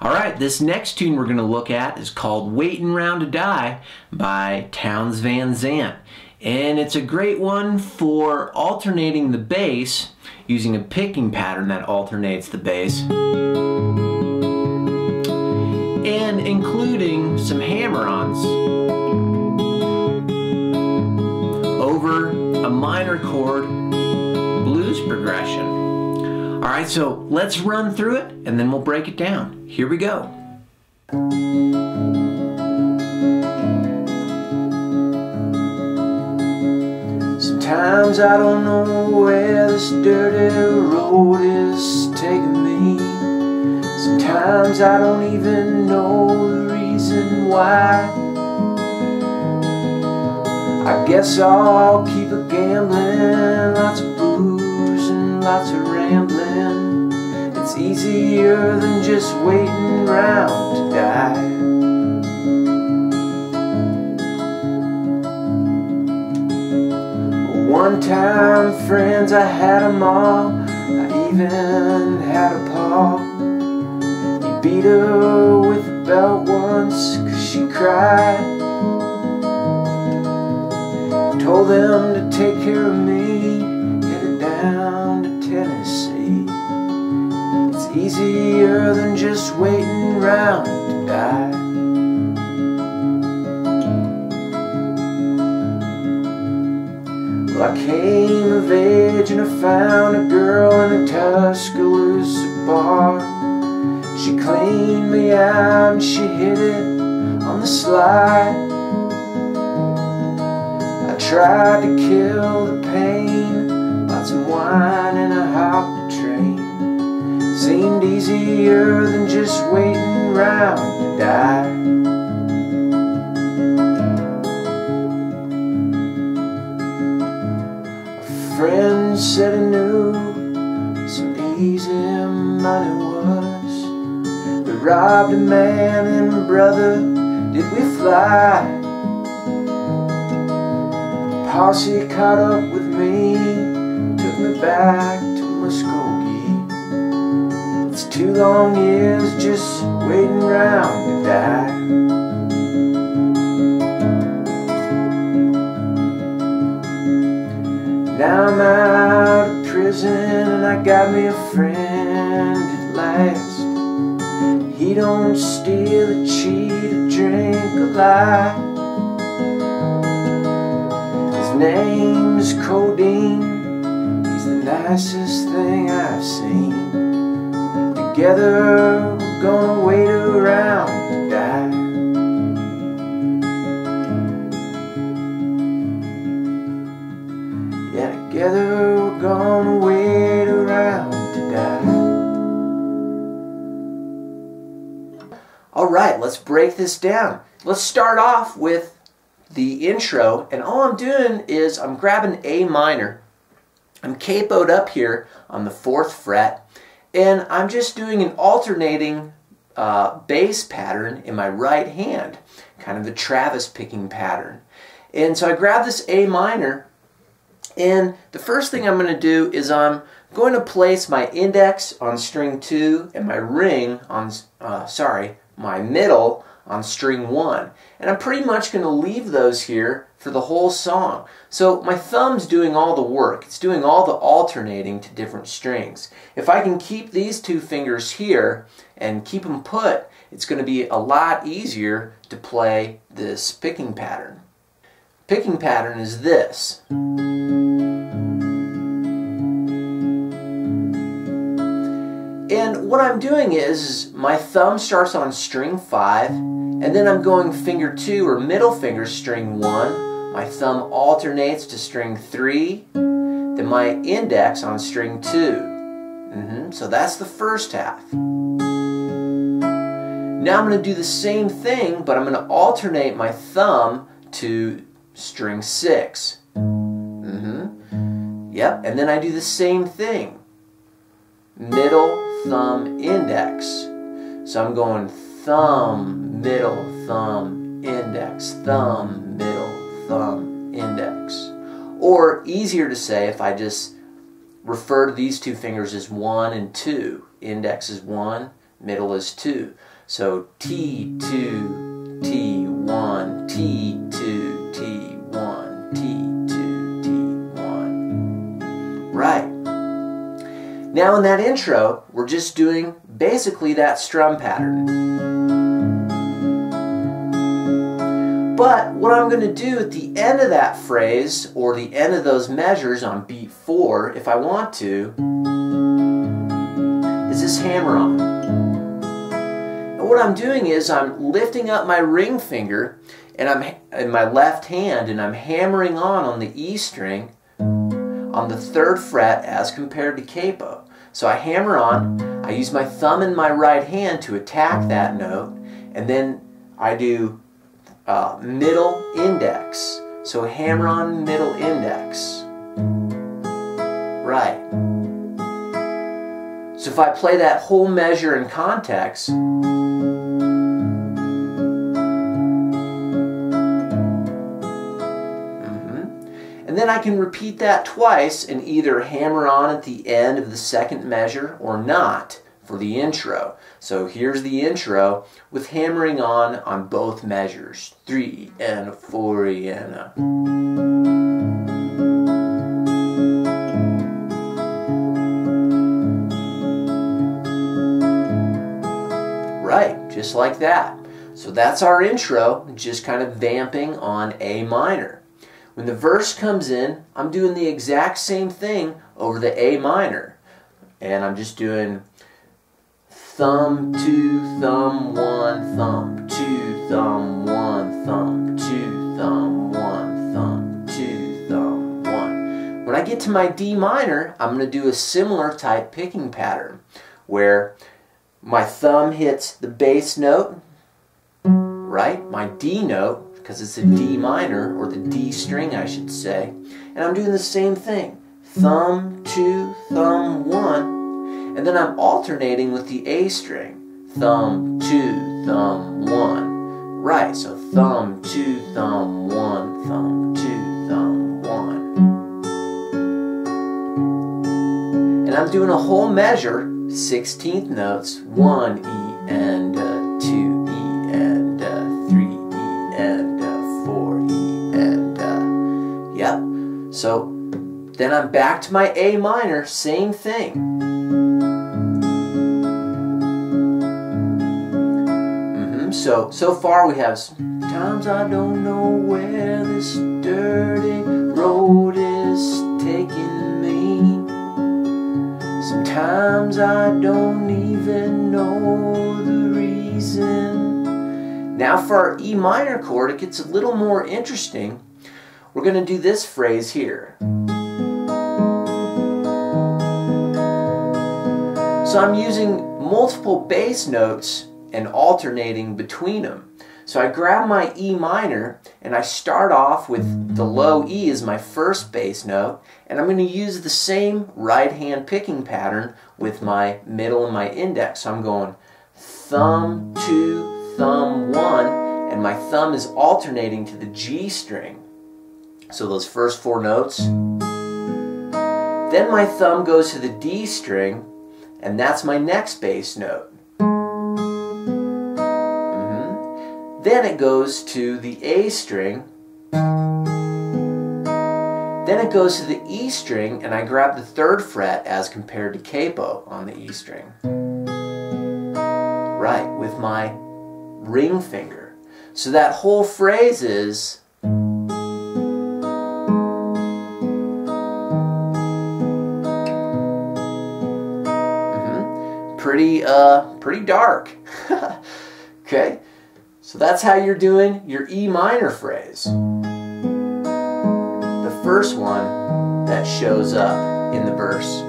Alright, this next tune we're going to look at is called Waitin Round To Die by Townes Van Zandt. And it's a great one for alternating the bass using a picking pattern that alternates the bass. And including some hammer-ons over a minor chord blues progression. Alright, so let's run through it and then we'll break it down. Here we go. Sometimes I don't know where this dirty road is taking me. Sometimes I don't even know the reason why. I guess I'll keep a gambling, lots of booze and lots of rambling. It's easier than just waiting round to die. One time, friends, I had 'em all. I even had a paw. He beat her with a belt once 'cause she cried. Told them to take care of me, headed down to Tennessee. It's easier than just waiting round to die. Well, I came of age and I found a girl in a Tuscaloosa bar. She cleaned me out and she hit it on the slide. I tried to kill the pain, bought some wine and I hopped the train. Seemed easier than just waiting round to die. A friend said he knew some easy money was. We robbed a man and brother, did we fly? Posse caught up with me, took me back to Muskogee. It's 2 long years just waiting round to die. Now I'm out of prison and I got me a friend at last. He don't steal or cheat or drink or lie. His name's Codeine. He's the nicest thing I've seen. Together we're gonna wait around to die. Yeah, together we're gonna wait around to die. Alright, let's break this down. Let's start off with the intro, and all I'm doing is I'm grabbing A minor. I'm capoed up here on the 4th fret, and I'm just doing an alternating bass pattern in my right hand, kind of the Travis picking pattern. And so I grab this A minor, and the first thing I'm going to do is I'm going to place my index on string 2 and my ring on, my middle on string 1. And I'm pretty much going to leave those here for the whole song. So my thumb's doing all the work. It's doing all the alternating to different strings. If I can keep these 2 fingers here and keep them put, it's going to be a lot easier to play this picking pattern. Picking pattern is this. And what I'm doing is my thumb starts on string 5, and then I'm going finger 2 or middle finger string 1. My thumb alternates to string 3, then my index on string 2. So that's the first half. Now I'm going to do the same thing, but I'm going to alternate my thumb to string 6. Yep, and then I do the same thing. Middle, thumb, index. So I'm going thumb, middle, thumb, index, thumb, middle, thumb, index. Or easier to say if I just refer to these 2 fingers as 1 and 2. Index is 1, middle is 2. So T2, T1, T2, T1, T2, T1. Right. Now in that intro, we're just doing basically that strum pattern. But what I'm going to do at the end of that phrase, or the end of those measures on beat 4, if I want to, is this hammer-on. And what I'm doing is I'm lifting up my ring finger and I'm in my left hand, and I'm hammering on the E string on the 3rd fret as compared to capo. So I hammer on, I use my thumb in my right hand to attack that note, and then I do middle index. So hammer on middle index. Right. So if I play that whole measure in context, and then I can repeat that twice and either hammer on at the end of the 2nd measure or not for the intro. So here's the intro with hammering on both measures. 3 and a 4 and a. Right, just like that. So that's our intro, just kind of vamping on A minor. When the verse comes in, I'm doing the exact same thing over the A minor. And I'm just doing thumb 2, thumb 1, thumb 2, thumb 1, thumb 2, thumb 1, thumb 2, thumb 1. When I get to my D minor, I'm going to do a similar type picking pattern where my thumb hits the bass note, right? My D note, because it's a D minor, or the D string I should say, and I'm doing the same thing. Thumb 2, thumb 1, and then I'm alternating with the A string. Thumb 2, thumb 1. Right, so thumb 2, thumb 1, thumb 2, thumb 1. And I'm doing a whole measure, 16th notes, 1 E and 2 E and 3 E and 4 E and yep. So then I'm back to my A minor, same thing. So far we have sometimes I don't know where this dirty road is taking me. Sometimes I don't even know the reason. Now for our E minor chord, it gets a little more interesting. We're going to do this phrase here. So I'm using multiple bass notes and alternating between them. So I grab my E minor and I start off with the low E as my first bass note, and I'm going to use the same right hand picking pattern with my middle and my index. So I'm going thumb 2, thumb 1, and my thumb is alternating to the G string. So those first 4 notes. Then my thumb goes to the D string, and that's my next bass note. Then it goes to the A string. Then it goes to the E string, and I grab the 3rd fret as compared to capo on the E string. Right, with my ring finger. So that whole phrase is pretty dark. Okay? So that's how you're doing your E minor phrase. The first one that shows up in the verse.